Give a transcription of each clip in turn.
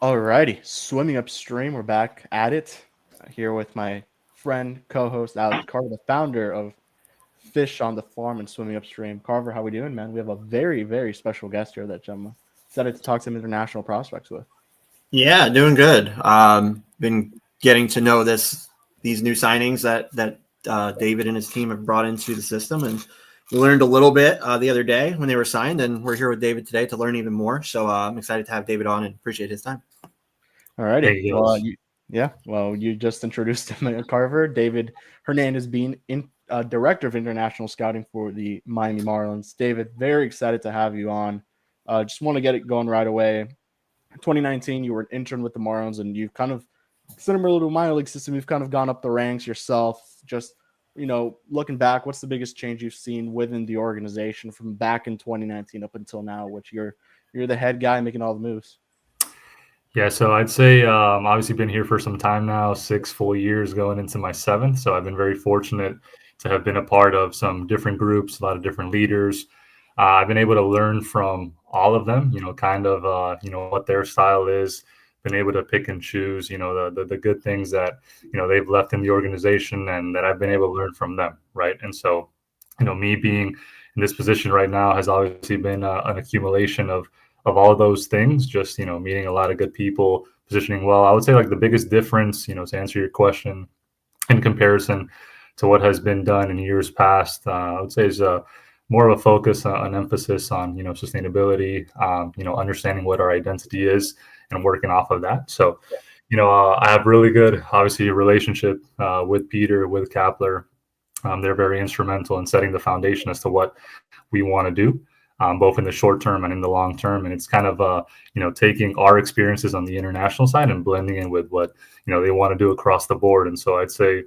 Alrighty, swimming upstream. We're back at it here with my friend, co-host Alex Carver, the founder of Fish on the Farm and Swimming Upstream. Carver, how we doing, man? We have a very, very special guest here that I'm excited to talk some international prospects with. Yeah, doing good. Been getting to know these new signings that David and his team have brought into the system, and we learned a little bit the other day when they were signed, and we're here with David today to learn even more. So I'm excited to have David on and appreciate his time. Alrighty, Hey, Gills. you just introduced him, Carver. David Hernandez Beayne, director of international scouting for the Miami Marlins. David, very excited to have you on. Just want to get it going right away. 2019, you were an intern with the Marlins, and you've kind of, similar to minor league system, you've kind of gone up the ranks yourself. Just, looking back, what's the biggest change you've seen within the organization from back in 2019 up until now, which you're the head guy making all the moves? Yeah, so I'd say obviously been here for some time now, 6 full years going into my 7th. So I've been very fortunate to have been a part of some different groups, a lot of different leaders. I've been able to learn from all of them, kind of, what their style is, been able to pick and choose, the good things that, they've left in the organization and that I've been able to learn from them, right? And so, me being in this position right now has obviously been an accumulation of all of those things, just, meeting a lot of good people, positioning well. I would say like the biggest difference, to answer your question in comparison to what has been done in years past, I would say is more of a focus, an emphasis on, sustainability, understanding what our identity is and working off of that. So, I have really good, obviously, relationship with Peter, with Kapler. They're very instrumental in setting the foundation as to what we want to do. Both in the short term and in the long term. And it's kind of, taking our experiences on the international side and blending in with what, they want to do across the board. And so I'd say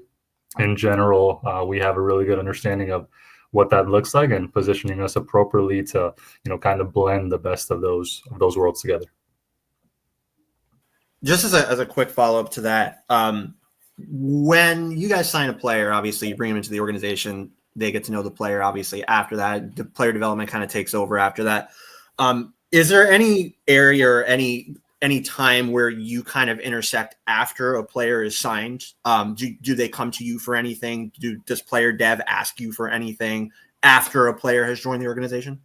in general, we have a really good understanding of what that looks like and positioning us appropriately to, kind of blend the best of those worlds together. Just as a quick follow up to that, when you guys sign a player, obviously you bring them into the organization. They get to know the player. Obviously, after that, the player development kind of takes over after that. Is there any area or any time where you kind of intersect after a player is signed? Do they come to you for anything? Does player dev ask you for anything after a player has joined the organization?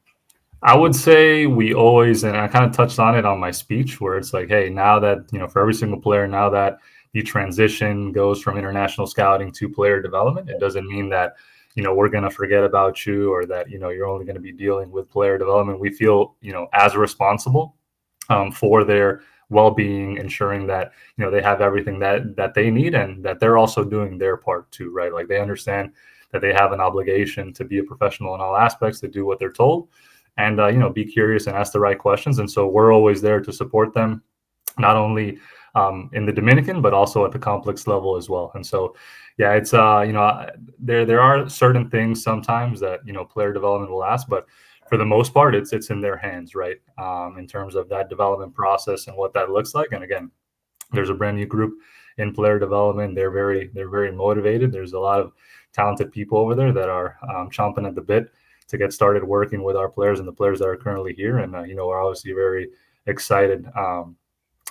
I would say we always, and I kind of touched on it on my speech, where it's like, hey, now that, for every single player, now that the transition goes from international scouting to player development, it doesn't mean that, we're going to forget about you or that, you're only going to be dealing with player development. We feel, as responsible for their well-being, ensuring that, they have everything that they need and that they're also doing their part too, right? Like they understand that they have an obligation to be a professional in all aspects, to do what they're told and, be curious and ask the right questions. And so we're always there to support them, not only in the Dominican, but also at the complex level as well. And so, yeah, it's, there are certain things sometimes that, player development will ask, but for the most part, it's in their hands, right? In terms of that development process and what that looks like. And again, there's a brand new group in player development. They're very motivated. There's a lot of talented people over there that are chomping at the bit to get started working with our players and the players that are currently here. And, we're obviously very excited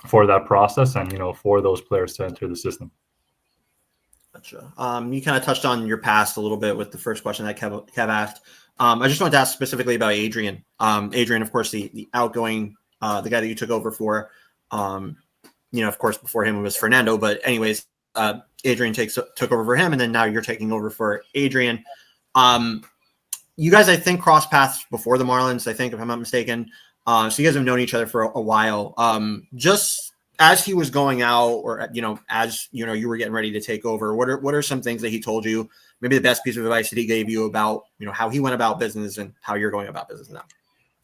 for that process and, for those players to enter the system. Gotcha. You kind of touched on your past a little bit with the first question that Kev asked. I just wanted to ask specifically about Adrian. Adrian, of course, the outgoing, the guy that you took over for, of course, before him it was Fernando. But anyways, Adrian took over for him, and then now you're taking over for Adrian. You guys, I think, crossed paths before the Marlins, I think, if I'm not mistaken. So you guys have known each other for a while. Just as he was going out, or as you were getting ready to take over, what are some things that he told you? Maybe the best piece of advice that he gave you about how he went about business and how you're going about business now.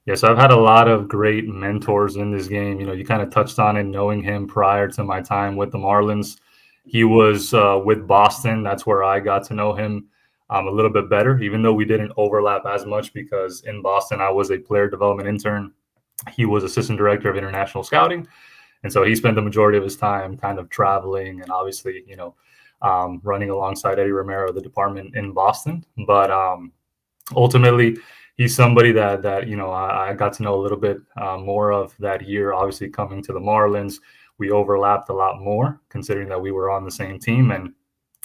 Yeah, so I've had a lot of great mentors in this game. You kind of touched on it, knowing him prior to my time with the Marlins. He was with Boston. That's where I got to know him a little bit better, even though we didn't overlap as much, because in Boston I was a player development intern. He was assistant director of international scouting. And so he spent the majority of his time kind of traveling and obviously, running alongside Eddie Romero, the department in Boston. But ultimately, he's somebody that I got to know a little bit more of that year, obviously coming to the Marlins. we overlapped a lot more, considering that we were on the same team. And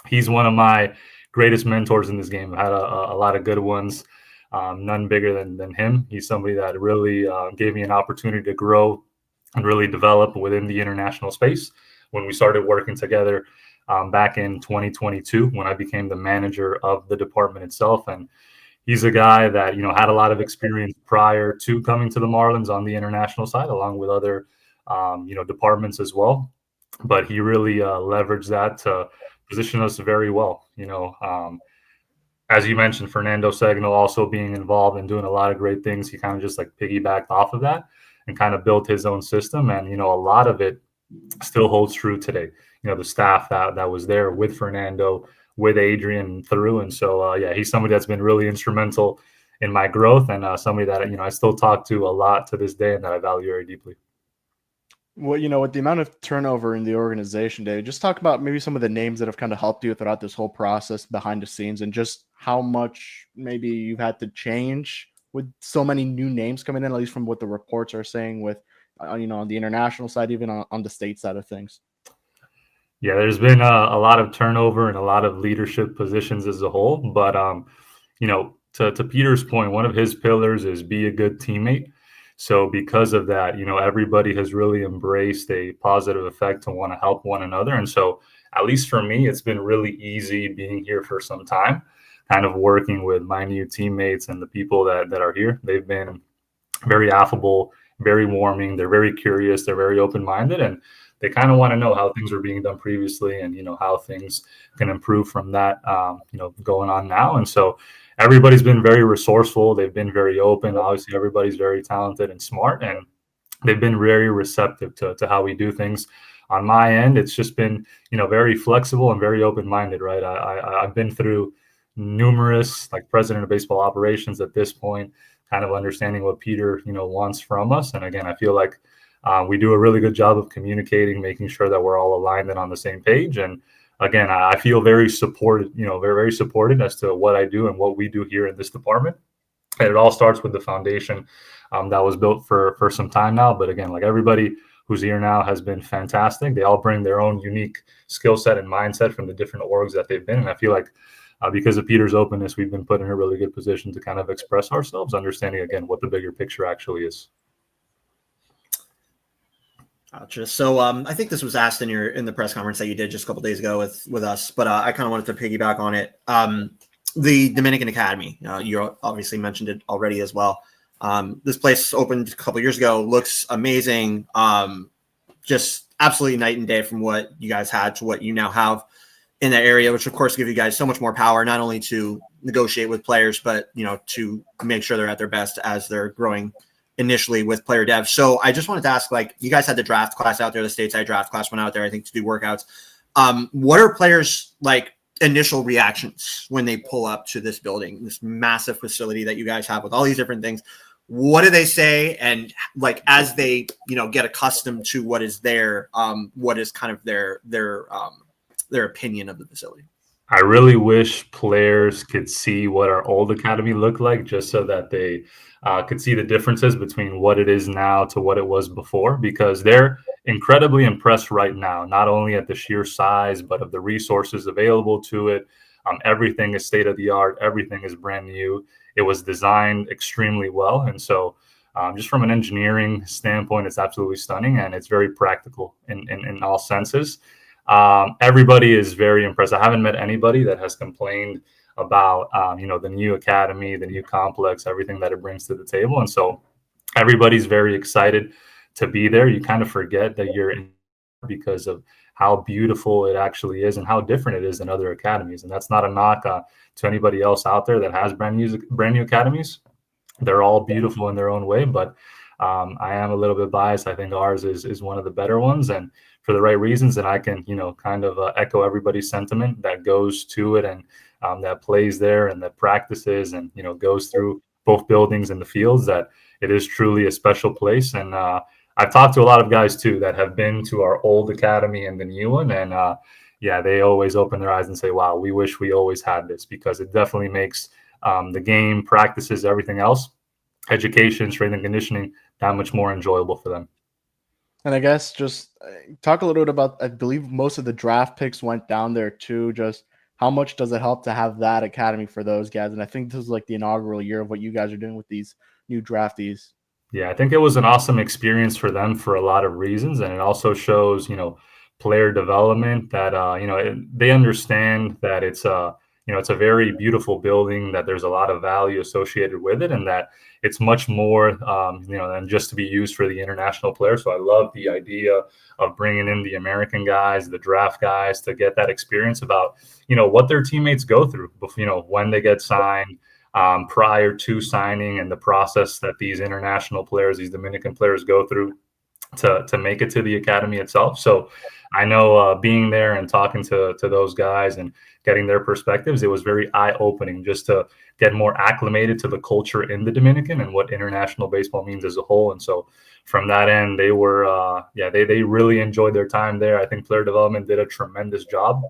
he's one of my greatest mentors in this game. I've had a lot of good ones, none bigger than him. He's somebody that really gave me an opportunity to grow and really develop within the international space. When we started working together back in 2022, when I became the manager of the department itself. And he's a guy that, had a lot of experience prior to coming to the Marlins on the international side, along with other, departments as well. But he really leveraged that to position us very well. As you mentioned, Fernando Segno also being involved and doing a lot of great things. He kind of just like piggybacked off of that and kind of built his own system. And, a lot of it still holds true today. The staff that was there with Fernando, with Adrian through. And so, he's somebody that's been really instrumental in my growth, and somebody that, I still talk to a lot to this day and that I value very deeply. Well, with the amount of turnover in the organization, Dave, just talk about maybe some of the names that have kind of helped you throughout this whole process behind the scenes, and just how much maybe you've had to change with so many new names coming in, at least from what the reports are saying with, on the international side, even on the state side of things. Yeah, there's been a lot of turnover and a lot of leadership positions as a whole. But, to Peter's point, one of his pillars is be a good teammate. So because of that, everybody has really embraced a positive effect to want to help one another. And so at least for me, it's been really easy being here for some time, kind of working with my new teammates and the people that are here. They've been very affable, very warming. They're very curious. They're very open-minded, and they kind of want to know how things were being done previously and, how things can improve from that, going on now. And so everybody's been very resourceful. They've been very open. Obviously, everybody's very talented and smart, and they've been very receptive to how we do things. On my end, it's just been, very flexible and very open-minded, right? I've been through numerous, like president of baseball operations at this point, kind of understanding what Peter, wants from us. And again, I feel like we do a really good job of communicating, making sure that we're all aligned and on the same page. And again, I feel very supported, very supported as to what I do and what we do here in this department. And it all starts with the foundation that was built for some time now. But again, like everybody who's here now has been fantastic. They all bring their own unique skill set and mindset from the different orgs that they've been. And I feel like because of Peter's openness, we've been put in a really good position to kind of express ourselves, understanding, again, what the bigger picture actually is. Gotcha. So I think this was asked in the press conference that you did just a couple days ago with us, but I kind of wanted to piggyback on it. The Dominican Academy, you obviously mentioned it already as well. This place opened a couple years ago, looks amazing. Just absolutely night and day from what you guys had to what you now have in that area, which of course give you guys so much more power, not only to negotiate with players, but to make sure they're at their best as they're growing initially with player dev. So I just wanted to ask, like, you guys had the draft class out there, the stateside draft class went out there, I think, to do workouts. What are players' like initial reactions when they pull up to this building, this massive facility that you guys have with all these different things? What do they say? And like, as they, get accustomed to what is there, what is kind of their opinion of the facility? I really wish players could see what our old academy looked like, just so that they could see the differences between what it is now to what it was before, because they're incredibly impressed right now, not only at the sheer size, but of the resources available to it. Everything is state of the art. Everything is brand new. It was designed extremely well. And so just from an engineering standpoint, it's absolutely stunning, and it's very practical in all senses. Everybody is very impressed. I haven't met anybody that has complained about, the new academy, the new complex, everything that it brings to the table. And so everybody's very excited to be there. You kind of forget that you're in because of how beautiful it actually is and how different it is than other academies. And that's not a knock to anybody else out there that has brand new academies. They're all beautiful in their own way, but I am a little bit biased. I think ours is one of the better ones, and for the right reasons. And I can, kind of echo everybody's sentiment that goes to it and that plays there and that practices and, goes through both buildings and the fields, that it is truly a special place. And I've talked to a lot of guys too that have been to our old academy and the new one. And they always open their eyes and say, wow, we wish we always had this, because it definitely makes the game, practices, everything else, education, strength and conditioning, that much more enjoyable for them. And I guess just talk a little bit about, I believe most of the draft picks went down there too. Just how much does it help to have that academy for those guys? And I think this is like the inaugural year of what you guys are doing with these new draftees. Yeah, I think it was an awesome experience for them for a lot of reasons, and it also shows, player development that they understand that it's a very beautiful building, that there's a lot of value associated with it, and that it's much more than just to be used for the international players. So I love the idea of bringing in the American guys, the draft guys, to get that experience about what their teammates go through, when they get signed, prior to signing, and the process that these international players, these Dominican players, go through to make it to the academy itself. So I know being there and talking to those guys and getting their perspectives, it was very eye-opening just to get more acclimated to the culture in the Dominican and what international baseball means as a whole. And so from that end, they were they really enjoyed their time there. I think player development did a tremendous job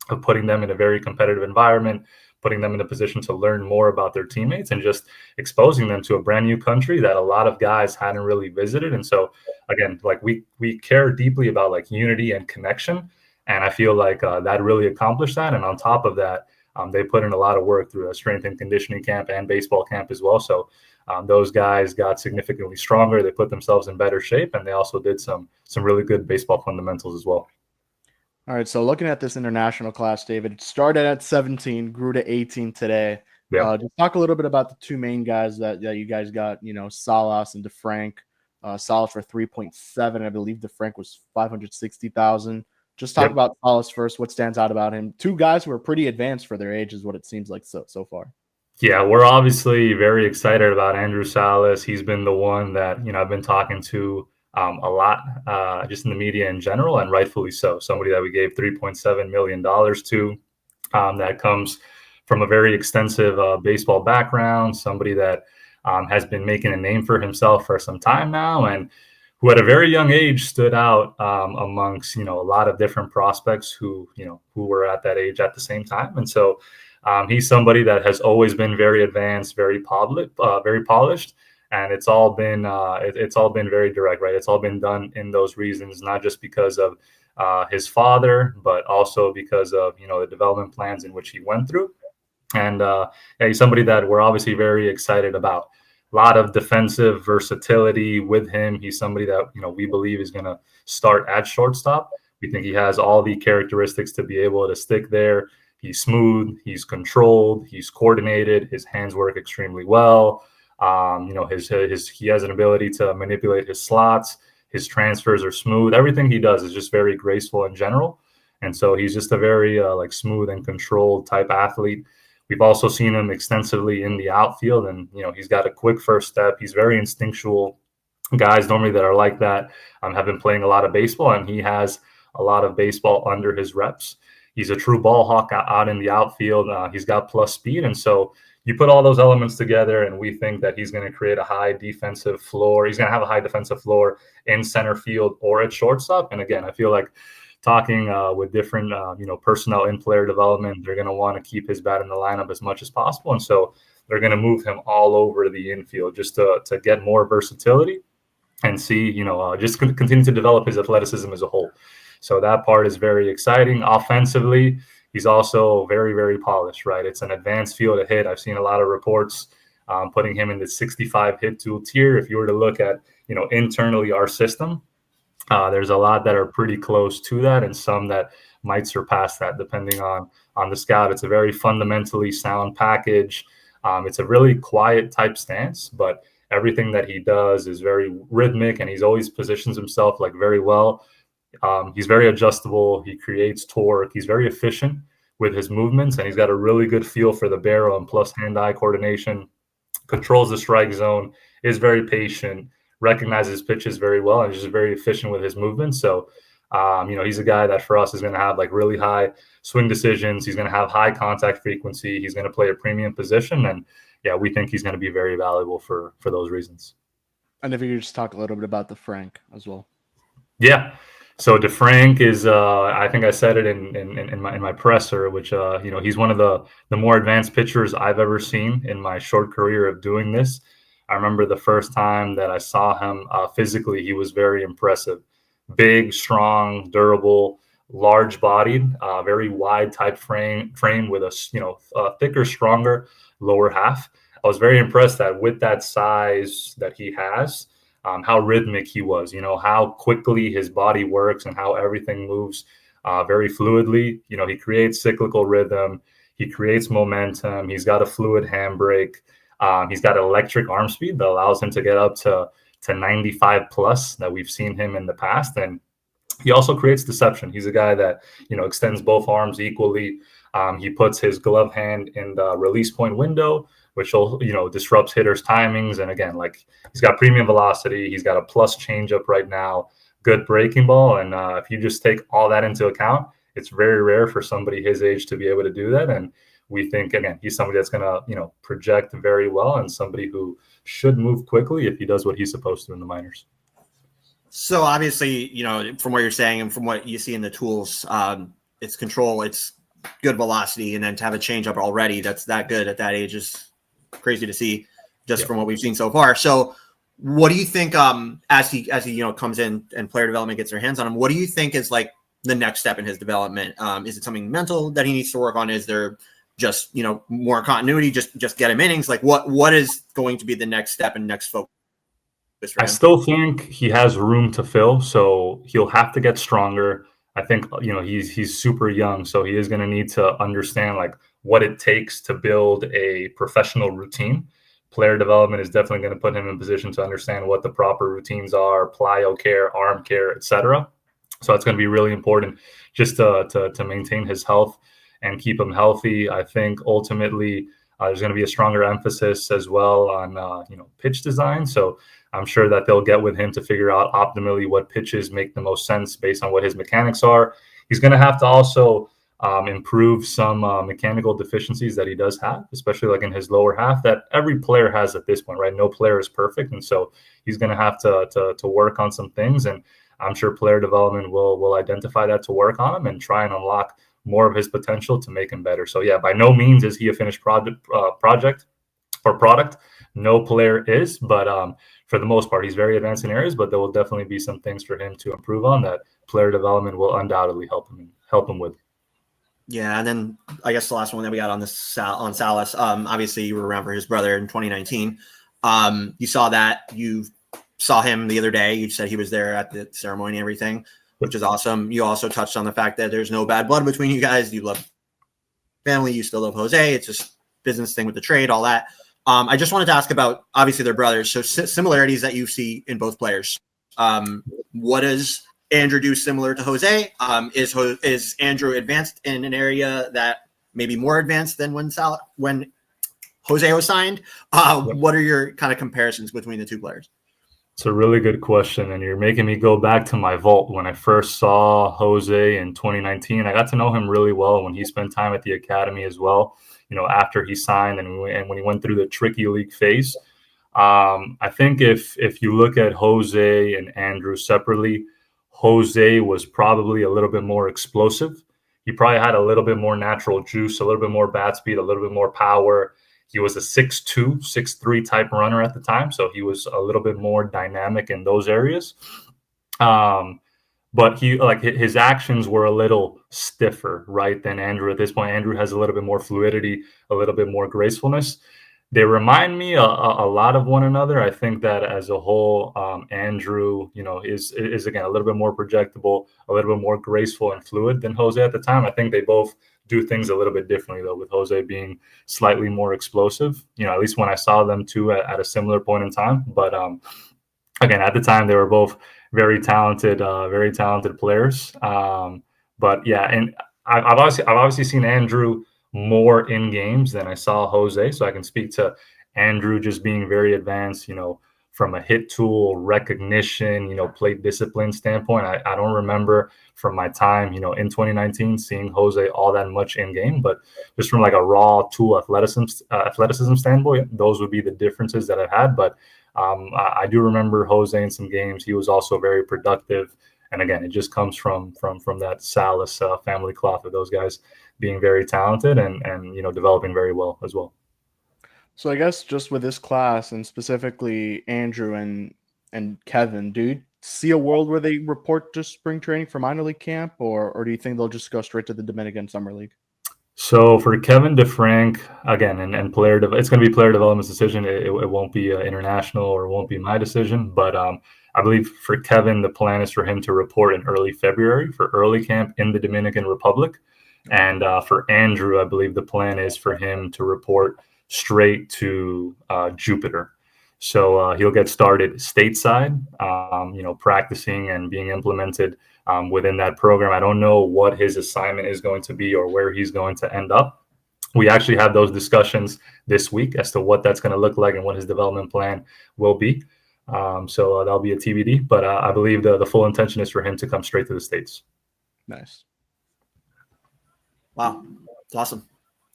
of putting them in a very competitive environment, putting them in a position to learn more about their teammates, and just exposing them to a brand new country that a lot of guys hadn't really visited. And so again, like we care deeply about like unity and connection, and I feel like that really accomplished that. And on top of that, they put in a lot of work through a strength and conditioning camp and baseball camp as well. So those guys got significantly stronger. They put themselves in better shape, and they also did some really good baseball fundamentals as well. All right, so looking at this international class, David, it started at 17, grew to 18 today. Yeah. Just talk a little bit about the two main guys that you guys got, Salas and Defrank. Salas for 3.7, I believe Defrank was 560,000. Just talk about Salas first. What stands out about him? Two guys who are pretty advanced for their age is what it seems like so far. Yeah, we're obviously very excited about Andrew Salas. He's been the one that, I've been talking to a lot, just in the media in general, and rightfully so. Somebody that we gave $3.7 million to, that comes from a very extensive baseball background, somebody that has been making a name for himself for some time now, and who at a very young age stood out amongst, a lot of different prospects who were at that age at the same time. And so he's somebody that has always been very advanced, very polished. And it's all been very direct, right? It's all been done in those reasons, not just because of his father, but also because of the development plans in which he went through. And he's somebody that we're obviously very excited about. A lot of defensive versatility with him. He's somebody that we believe is going to start at shortstop. We think he has all the characteristics to be able to stick there. He's smooth, he's controlled, he's coordinated. His hands work extremely well. He has an ability to manipulate his slots. His transfers are smooth. Everything he does is just very graceful in general. And so he's just a very smooth and controlled type athlete. We've also seen him extensively in the outfield, and he's got a quick first step. He's very instinctual. Guys normally that are like that have been playing a lot of baseball, and he has a lot of baseball under his reps. He's a true ball hawk out in the outfield. He's got plus speed, and so you put all those elements together, and we think that he's going to create a high defensive floor. He's going to have a high defensive floor in center field or at shortstop. And again, I feel like talking with different, personnel in player development, they're going to want to keep his bat in the lineup as much as possible. And so they're going to move him all over the infield just to get more versatility and see, just continue to develop his athleticism as a whole. So that part is very exciting. Offensively, he's also very, very polished, right? It's an advanced field to hit. I've seen a lot of reports putting him in the 65 hit tool tier. If you were to look at, internally our system, there's a lot that are pretty close to that, and some that might surpass that depending on the scout. It's a very fundamentally sound package. It's a really quiet type stance, but everything that he does is very rhythmic, and he's always positions himself like very well. He's very adjustable. He creates torque. He's very efficient with his movements, and he's got a really good feel for the barrel and plus hand-eye coordination, controls the strike zone, is very patient, recognizes pitches very well, and is just very efficient with his movements. So, he's a guy that for us is going to have like really high swing decisions. He's going to have high contact frequency. He's going to play a premium position. And yeah, we think he's going to be very valuable for those reasons. And if you could just talk a little bit about Defrank as well. Yeah. So Defrank is, I think I said it in my presser, which he's one of the more advanced pitchers I've ever seen in my short career of doing this. I remember the first time that I saw him physically, he was very impressive. big, strong, durable, large-bodied, very wide type frame with a thicker, stronger lower half. I was very impressed that with that size that he has, how rhythmic he was. How quickly his body works and how everything moves very fluidly. He creates cyclical rhythm. He creates momentum. He's got a fluid handbrake. He's got electric arm speed that allows him to get up to 95 plus that we've seen him in the past. And he also creates deception. He's a guy that, extends both arms equally. He puts his glove hand in the release point window, which will, disrupts hitters' timings. And again, he's got premium velocity. He's got a plus changeup right now, good breaking ball. And if you just take all that into account, it's very rare for somebody his age to be able to do that. And we think, again, he's somebody that's going to, project very well and somebody who should move quickly if he does what he's supposed to in the minors. So obviously, from what you're saying and from what you see in the tools, it's control, it's good velocity, and then to have a changeup already that's that good at that age is crazy to see, just from what we've seen so far. So, what do you think? As he comes in and player development gets their hands on him, what do you think is like the next step in his development? Is it something mental that he needs to work on? Is there just more continuity? Just get him innings. Like what is going to be the next step and next focus? I still think he has room to fill, so he'll have to get stronger. I think he's super young, so he is going to need to understand what it takes to build a professional routine. Player development is definitely going to put him in position to understand what the proper routines are, plyo care, arm care, etc. So that's going to be really important just to maintain his health and keep him healthy. I think ultimately there's going to be a stronger emphasis as well on pitch design. So I'm sure that they'll get with him to figure out optimally what pitches make the most sense based on what his mechanics are. He's going to have to also improve some mechanical deficiencies that he does have, especially in his lower half that every player has at this point, right? No player is perfect. And so he's going to have to work on some things. And I'm sure player development will identify that to work on him and try and unlock more of his potential to make him better. So yeah, by no means is he a finished project or product. No player is, but for the most part, he's very advanced in areas, but there will definitely be some things for him to improve on that player development will undoubtedly help him with. Yeah, and then I guess the last one that we got on on Salas, obviously you were around for his brother in 2019. You saw that. You saw him the other day. You said he was there at the ceremony and everything, which is awesome. You also touched on the fact that there's no bad blood between you guys. You love family. You still love Jose. It's just business thing with the trade, all that. I just wanted to ask about, obviously they're brothers, so similarities that you see in both players. What does Andrew do similar to Jose? Is Andrew advanced in an area that maybe more advanced than when Jose was signed? What are your kind of comparisons between the two players? It's a really good question, and you're making me go back to my vault when I first saw Jose in 2019. I got to know him really well when he spent time at the academy as well. After he signed and when he went through the tricky league phase. I think if you look at Jose and Andrew separately, Jose was probably a little bit more explosive. He probably had a little bit more natural juice, a little bit more bat speed, a little bit more power. He was a 6'2", 6'3" type runner at the time, so he was a little bit more dynamic in those areas. But his actions were a little stiffer, right, than Andrew at this point. Andrew has a little bit more fluidity, a little bit more gracefulness. They remind me a lot of one another. I think that as a whole, Andrew, is again a little bit more projectable, a little bit more graceful and fluid than Jose at the time. I think they both do things a little bit differently, though, with Jose being slightly more explosive. At least when I saw them two at a similar point in time. But again, at the time, they were both very talented players. But yeah, and I've obviously seen Andrew more in games than I saw Jose, so I can speak to Andrew just being very advanced, from a hit tool recognition, plate discipline standpoint. I don't remember from my time, in 2019 seeing Jose all that much in game, but just from a raw tool athleticism standpoint, those would be the differences that I had. But I do remember Jose in some games. He was also very productive. And again, it just comes from that Salas family cloth of those guys being very talented and developing very well as well. So I guess just with this class and specifically Andrew and Kevin, do you see a world where they report to spring training for minor league camp, or do you think they'll just go straight to the Dominican Summer League? So for Kevin Defrank, again, and it's going to be player development's decision. It won't be international, or it won't be my decision. But I believe for Kevin, the plan is for him to report in early February for early camp in the Dominican Republic. And for Andrew, I believe the plan is for him to report straight to Jupiter. So he'll get started stateside, practicing and being implemented within that program. I don't know what his assignment is going to be or where he's going to end up. We actually have those discussions this week as to what that's going to look like and what his development plan will be. So that'll be a TBD. But I believe the full intention is for him to come straight to the States. Nice. Wow, that's awesome.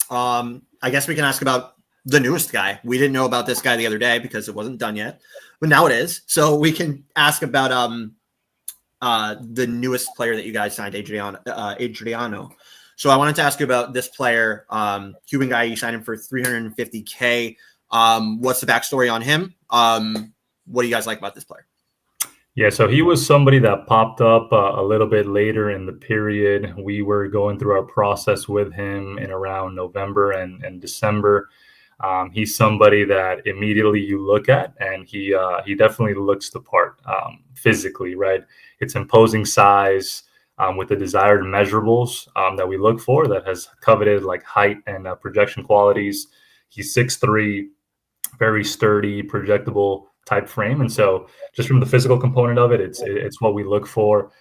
I guess we can ask about the newest guy. We didn't know about this guy the other day because it wasn't done yet, but now it is. So we can ask about the newest player that you guys signed, Adriano. So I wanted to ask you about this player, Cuban guy. You signed him for $350K. What's the backstory on him? What do you guys like about this player? Yeah, so he was somebody that popped up a little bit later in the period. We were going through our process with him in around November and December. He's somebody that immediately you look at, and he definitely looks the part physically, right? It's imposing size with the desired measurables that we look for, that has coveted like height and projection qualities. He's 6'3", very sturdy, projectable type frame. And so just from the physical component of it, it's what we look for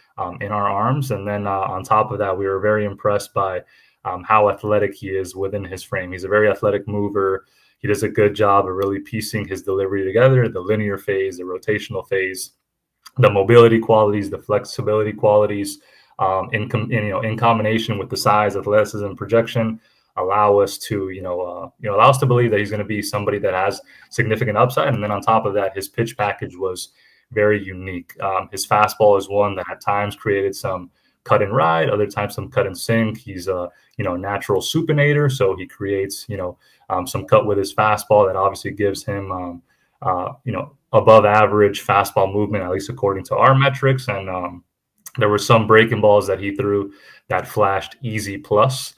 in our arms. And then on top of that, we were very impressed by how athletic he is within his frame. He's a very athletic mover. He does a good job of really piecing his delivery together, the linear phase, the rotational phase, the mobility qualities, the flexibility qualities, in combination with the size, athleticism, projection, allow us to believe that he's going to be somebody that has significant upside. And then on top of that, his pitch package was very unique. His fastball is one that at times created some cut and ride, other times some cut and sink. He's a natural supinator, so he creates some cut with his fastball that obviously gives him above average fastball movement, at least according to our metrics. And there were some breaking balls that he threw that flashed easy plus,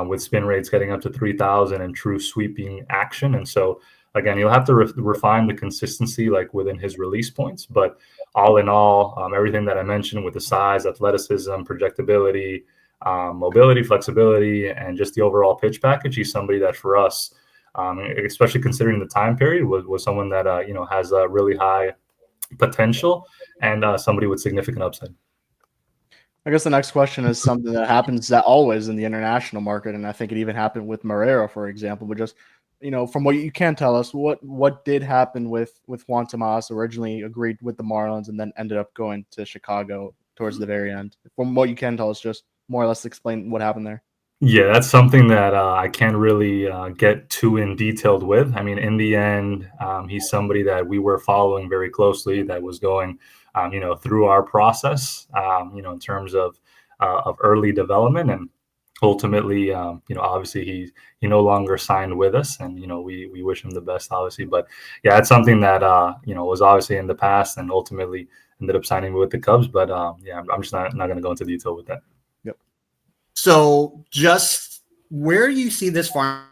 with spin rates getting up to 3,000 and true sweeping action. And so again, you'll have to refine the consistency like within his release points, but all in all, everything that I mentioned with the size, athleticism, projectability, mobility, flexibility, and just the overall pitch package, he's somebody that for us, especially considering the time period, was someone that has a really high potential and somebody with significant upside. I guess the next question is something that happens that always in the international market, and I think it even happened with Marrero, for example. But just from what you can tell us, what did happen with Juan Tomas? Originally agreed with the Marlins and then ended up going to Chicago towards the very end. From what you can tell us, just more or less explain what happened there. Yeah, that's something that I can't really get too in detailed with. I mean, in the end, he's somebody that we were following very closely, that was going through our process, in terms of early development, and ultimately, obviously he no longer signed with us, and we wish him the best, obviously. But yeah, it's something that was obviously in the past, and ultimately ended up signing with the Cubs. But yeah, I'm just not going to go into detail with that. Yep. So, just where do you see this farm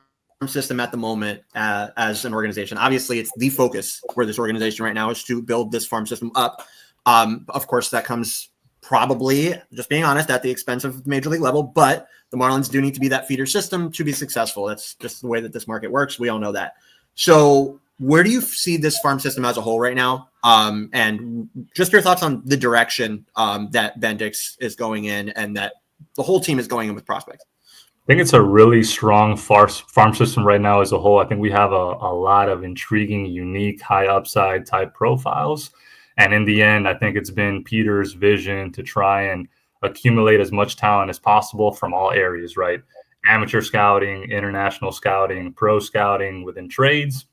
system at the moment as an organization? Obviously, it's the focus for this organization right now is to build this farm system up. Of course, that comes probably, just being honest, at the expense of major league level, but the Marlins do need to be that feeder system to be successful. That's just the way that this market works. We all know that. So where do you see this farm system as a whole right now? And just your thoughts on the direction that Bendix is going in and that the whole team is going in with prospects. I think it's a really strong farm system right now as a whole. I think we have a lot of intriguing, unique, high upside type profiles. And in the end, I think it's been Peter's vision to try and accumulate as much talent as possible from all areas, right? Amateur scouting, international scouting, pro scouting, within trades,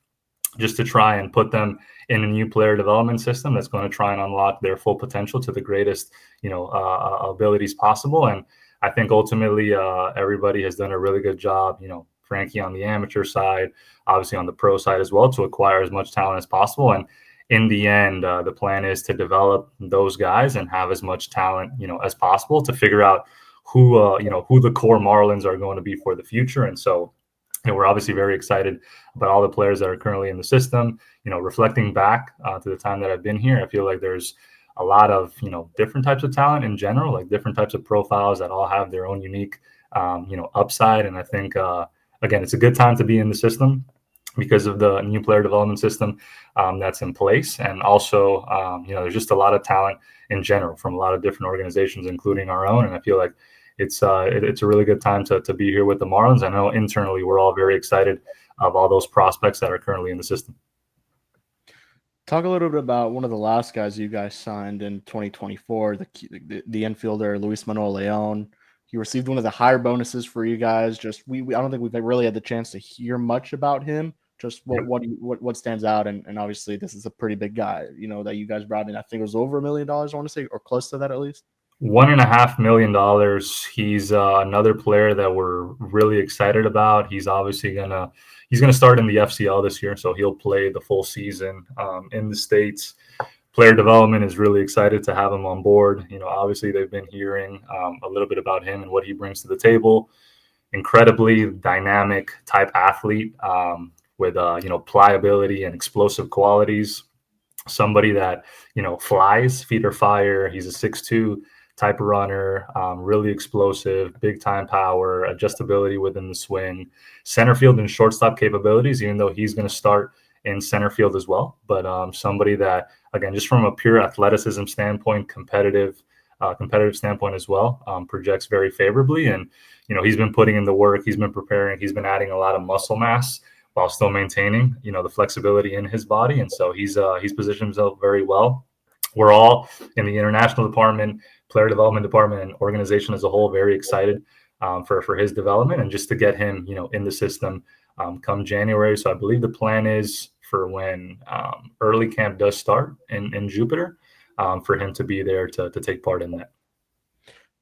just to try and put them in a new player development system that's going to try and unlock their full potential to the greatest, abilities possible. And I think ultimately everybody has done a really good job, Frankie on the amateur side, obviously on the pro side as well, to acquire as much talent as possible. And in the end, the plan is to develop those guys and have as much talent, as possible to figure out who the core Marlins are going to be for the future. And so, we're obviously very excited about all the players that are currently in the system. Reflecting back to the time that I've been here, I feel like there's a lot of different types of talent in general, like different types of profiles that all have their own unique upside. And I think again, it's a good time to be in the system because of the new player development system that's in place, and also there's just a lot of talent in general from a lot of different organizations, including our own. And I feel like it's a really good time to be here with the Marlins. I know internally we're all very excited of all those prospects that are currently in the system. Talk a little bit about one of the last guys you guys signed in 2024, the infielder Luis Manuel León. He received one of the higher bonuses for you guys. Just I don't think we've really had the chance to hear much about him. Just what stands out, and obviously this is a pretty big guy, that you guys brought in. I think it was over $1 million, I want to say, or close to that at least. $1.5 million. He's another player that we're really excited about. He's obviously gonna start in the FCL this year, so he'll play the full season in the States. Player development is really excited to have him on board. Obviously they've been hearing a little bit about him and what he brings to the table. Incredibly dynamic type athlete with pliability and explosive qualities. Somebody that flies, feet are fire. He's a 6'2" type of runner, really explosive, big time power, adjustability within the swing, center field and shortstop capabilities, even though he's going to start in center field as well. But somebody that, again, just from a pure athleticism standpoint, competitive standpoint as well, projects very favorably. And, he's been putting in the work, he's been preparing, he's been adding a lot of muscle mass while still maintaining, the flexibility in his body. And so he's positioned himself very well. We're all in the international department, player development department, and organization as a whole very excited for his development and just to get him, in the system come January. So I believe the plan is for when early camp does start in Jupiter, for him to be there to take part in that.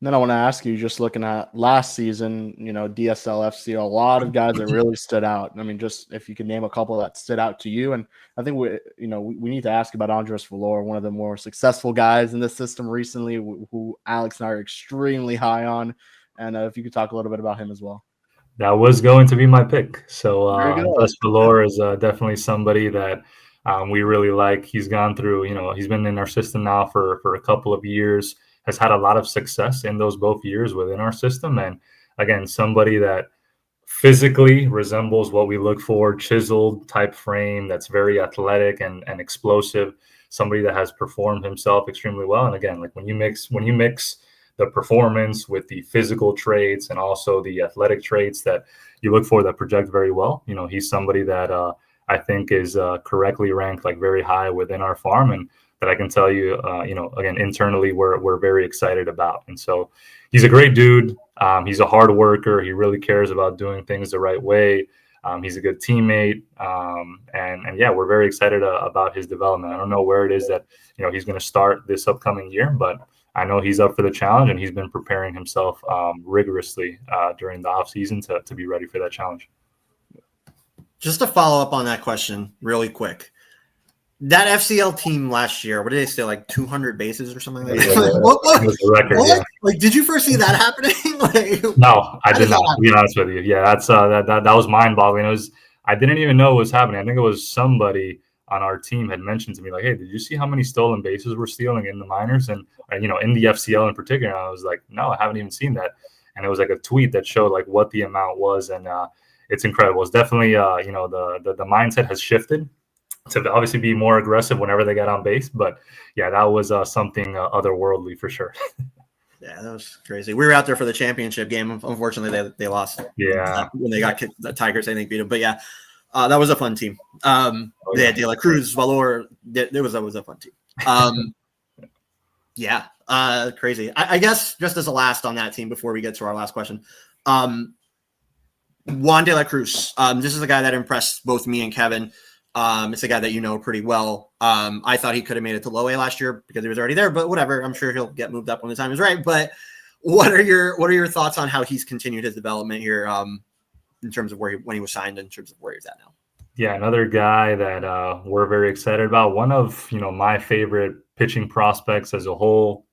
And then I want to ask you, just looking at last season, DSL, FCL, a lot of guys that really stood out. I mean, just if you could name a couple that stood out to you. And I think we need to ask about Andres Valor, one of the more successful guys in the system recently, who Alex and I are extremely high on. And if you could talk a little bit about him as well. That was going to be my pick. So Andres Valor is definitely somebody that we really like. He's gone through, he's been in our system now for a couple of years, has had a lot of success in those both years within our system. And again, somebody that physically resembles what we look for, chiseled type frame that's very athletic and explosive, somebody that has performed himself extremely well. And again, like when you mix the performance with the physical traits and also the athletic traits that you look for that project very well, he's somebody that I think is correctly ranked like very high within our farm, and that I can tell you, again, internally, we're very excited about. And so he's a great dude. He's a hard worker. He really cares about doing things the right way. He's a good teammate. And yeah, we're very excited about his development. I don't know where it is that, he's going to start this upcoming year, but I know he's up for the challenge, and he's been preparing himself rigorously during the off season to be ready for that challenge. Just to follow up on that question really quick. That FCL team last year, what did they say, like 200 bases or something like that? It was a record, yeah. Like, did you foresee that happening? No, I did not, to be honest with you. Yeah, that's that was mind-boggling. I didn't even know it was happening. I think it was somebody on our team had mentioned to me, like, hey, did you see how many stolen bases we're stealing in the minors and in the FCL in particular? And I was like, no, I haven't even seen that. And it was like a tweet that showed like what the amount was, and it's incredible. It's definitely the mindset has shifted to obviously be more aggressive whenever they get on base. But yeah, that was something otherworldly for sure. Yeah, that was crazy. We were out there for the championship game. Unfortunately, they lost. Yeah, when they got kicked, the Tigers, I think, beat them. But yeah, that was a fun team. Yeah, De La Cruz, Valor. That was a fun team. Yeah, crazy. I guess just as a last on that team before we get to our last question, Juan De La Cruz. This is a guy that impressed both me and Kevin. It's a guy that you know pretty well. I thought he could have made it to low A last year because he was already there, but whatever. I'm sure he'll get moved up when the time is right. But what are your thoughts on how he's continued his development here, in terms of when he was signed, in terms of where he's at now? Yeah, another guy that we're very excited about. One of my favorite pitching prospects as a whole.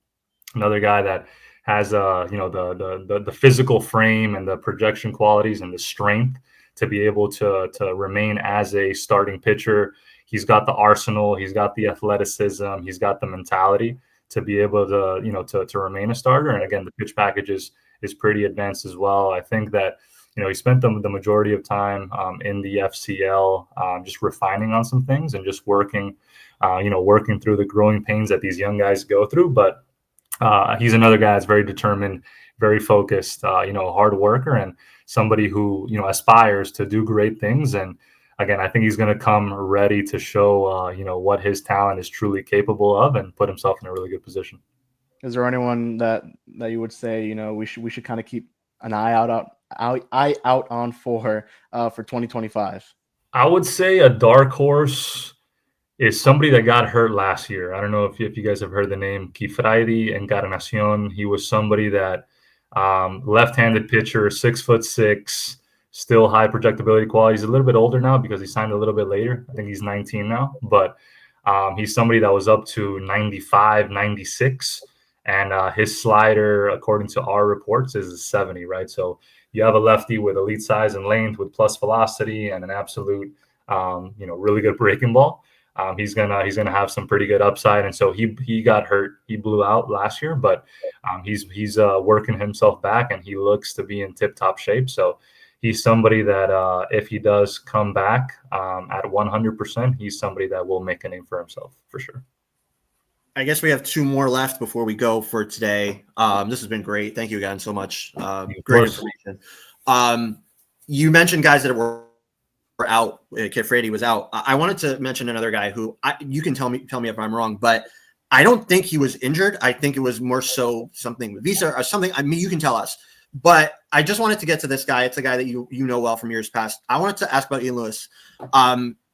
Another guy that has the physical frame and the projection qualities and the strength to be able to remain as a starting pitcher. He's got the arsenal, he's got the athleticism, he's got the mentality to be able to remain a starter. And again, the pitch package is pretty advanced as well. I think that he spent the majority of time in the FCL, just refining on some things and just working through the growing pains that these young guys go through. But he's another guy that's very determined, very focused, a hard worker, and somebody who aspires to do great things. And again, I think he's going to come ready to show what his talent is truly capable of and put himself in a really good position. Is there anyone that you would say we should kind of keep an eye out on for 2025? I would say a dark horse is somebody that got hurt last year. I don't know if you guys have heard the name Kifradi Encarnacion. He was somebody that left-handed pitcher, 6'6", still high projectability quality. He's a little bit older now because he signed a little bit later. I think he's 19 now, but he's somebody that was up to 95, 96. And his slider, according to our reports, is 70, right? So you have a lefty with elite size and length, with plus velocity and an absolute, really good breaking ball. He's gonna have some pretty good upside. And so he got hurt. He blew out last year, but he's working himself back, and he looks to be in tip-top shape. So he's somebody that if he does come back at 100%, he's somebody that will make a name for himself for sure. I guess we have two more left before we go for today. This has been great. Thank you again so much. Great information. You mentioned guys that were out. Kifradi was out. I wanted to mention another guy who you can tell me if I'm wrong, but I don't think he was injured. I think it was more so something with visa or something. I mean, you can tell us. But I just wanted to get to this guy. It's a guy that you know well from years past. I wanted to ask about Ian Lewis.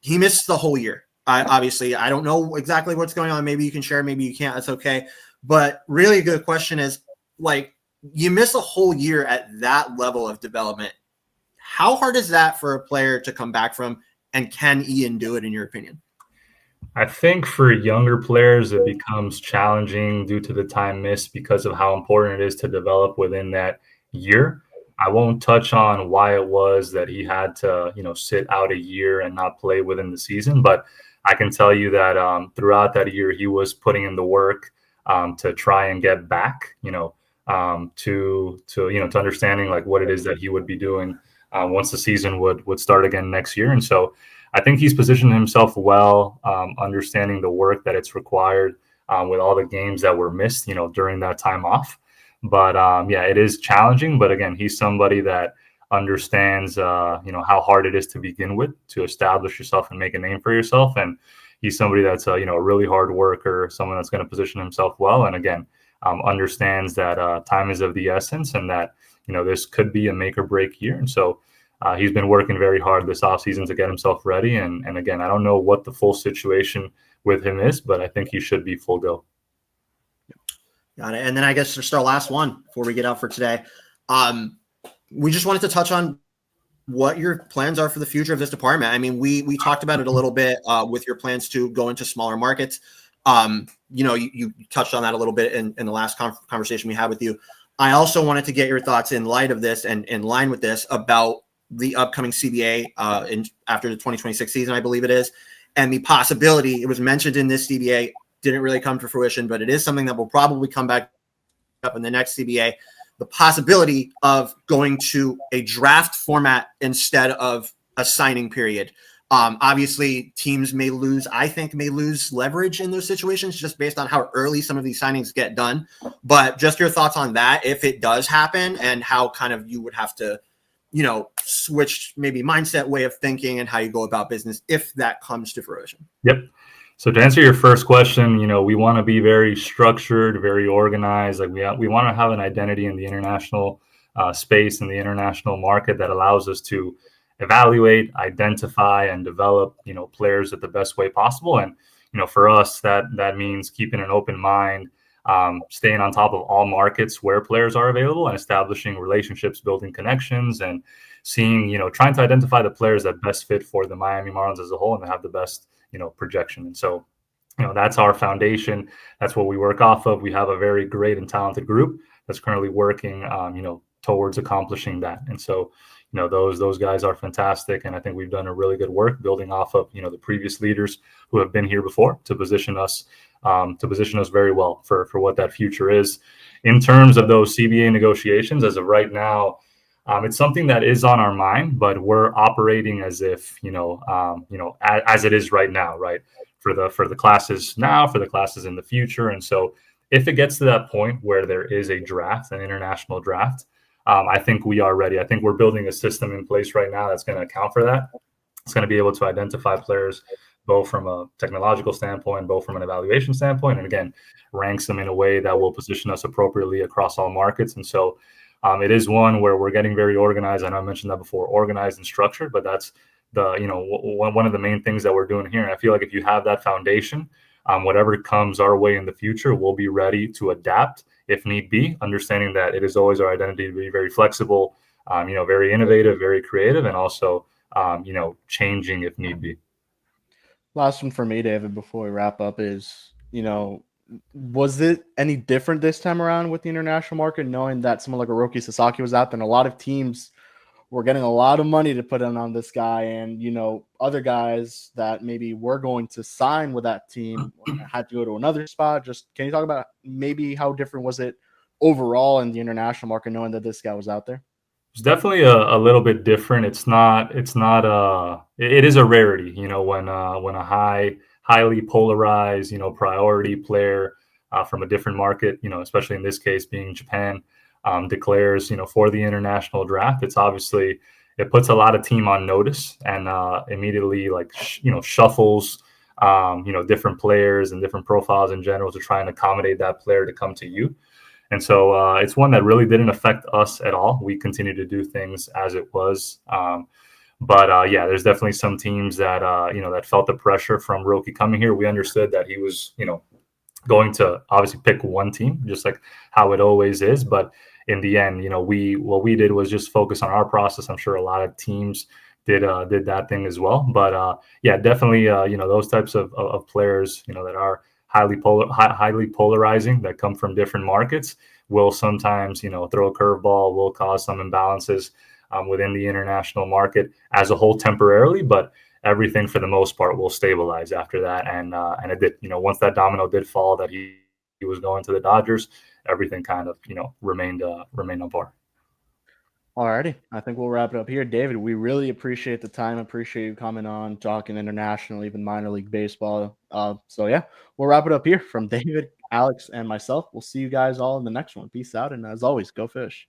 He missed the whole year. Obviously, I don't know exactly what's going on. Maybe you can share, maybe you can't. That's okay. But really a good question is, like, you miss a whole year at that level of development. How hard is that for a player to come back from? And can Ian do it, in your opinion? I think for younger players, it becomes challenging due to the time missed because of how important it is to develop within that year. I won't touch on why it was that he had to, sit out a year and not play within the season, but I can tell you that throughout that year, he was putting in the work to try and get back, to understanding like what it is that he would be doing once the season would start again next year. And so I think he's positioned himself well, understanding the work that it's required with all the games that were missed, during that time off. But it is challenging. But again, he's somebody that understands, how hard it is to begin with, to establish yourself and make a name for yourself. And he's somebody that's, a really hard worker, someone that's going to position himself well. And again, understands that time is of the essence, and that, this could be a make or break year. And so he's been working very hard this offseason to get himself ready. And again, I don't know what the full situation with him is, but I think he should be full go. Got it. And then I guess just our last one before we get out for today. We just wanted to touch on what your plans are for the future of this department. I mean, we talked about it a little bit with your plans to go into smaller markets. You touched on that a little bit in the last conversation we had with you. I also wanted to get your thoughts in light of this and in line with this about the upcoming CBA after the 2026 season, I believe it is, and the possibility, it was mentioned in this CBA, didn't really come to fruition, but it is something that will probably come back up in the next CBA, the possibility of going to a draft format instead of a signing period. Obviously, teams may lose leverage in those situations just based on how early some of these signings get done. But just your thoughts on that, if it does happen, and how kind of you would have to, switch maybe mindset, way of thinking, and how you go about business if that comes to fruition. Yep. So to answer your first question, we want to be very structured, very organized. Like we want to have an identity in the international space, in the international market, that allows us to evaluate, identify, and develop, players at the best way possible. And, for us, that means keeping an open mind, staying on top of all markets where players are available, and establishing relationships, building connections, and, seeing, trying to identify the players that best fit for the Miami Marlins as a whole and have the best, projection. And so, that's our foundation. That's what we work off of. We have a very great and talented group that's currently working, towards accomplishing that. And so, those guys are fantastic. And I think we've done a really good work building off of, the previous leaders who have been here before to position us very well for what that future is. In terms of those CBA negotiations, as of right now, it's something that is on our mind, but we're operating as if, as it is right now, right? For the classes now, for the classes in the future. And so if it gets to that point where there is a draft, an international draft, I think we are ready. I think we're building a system in place right now that's going to account for that. It's going to be able to identify players both from a technological standpoint, both from an evaluation standpoint, and again, ranks them in a way that will position us appropriately across all markets. And so it is one where we're getting very organized. I know I mentioned that before, organized and structured, but that's one of the main things that we're doing here. And I feel like if you have that foundation, whatever comes our way in the future, we'll be ready to adapt if need be, understanding that it is always our identity to be very flexible, very innovative, very creative, and also, changing if need be. Last one for me, David, before we wrap up is, was it any different this time around with the international market, knowing that someone like a Roki Sasaki was out there and a lot of teams were getting a lot of money to put in on this guy, and, other guys that maybe were going to sign with that team had to go to another spot? Just can you talk about maybe how different was it overall in the international market, knowing that this guy was out there? It's definitely a little bit different. It is a rarity, when a highly polarized, priority player from a different market, especially in this case being Japan, declares, for the international draft. It's obviously, it puts a lot of team on notice and immediately shuffles, different players and different profiles in general to try and accommodate that player to come to you. And so it's one that really didn't affect us at all. We continue to do things as it was. But there's definitely some teams that, that felt the pressure from Roki coming here. We understood that he was, going to obviously pick one team, just like how it always is. But in the end, what we did was just focus on our process. I'm sure a lot of teams did that thing as well. But definitely, those types of players, that are highly polarizing, that come from different markets, will sometimes, throw a curveball, will cause some imbalances within the international market as a whole temporarily, but everything for the most part will stabilize after that. And it did, once that domino did fall that he was going to the Dodgers, everything kind of, remained on par. Alrighty, I think we'll wrap it up here. David, we really appreciate the time. Appreciate you coming on, talking international, even minor league baseball. We'll wrap it up here from David, Alex, and myself. We'll see you guys all in the next one. Peace out, and as always, go fish.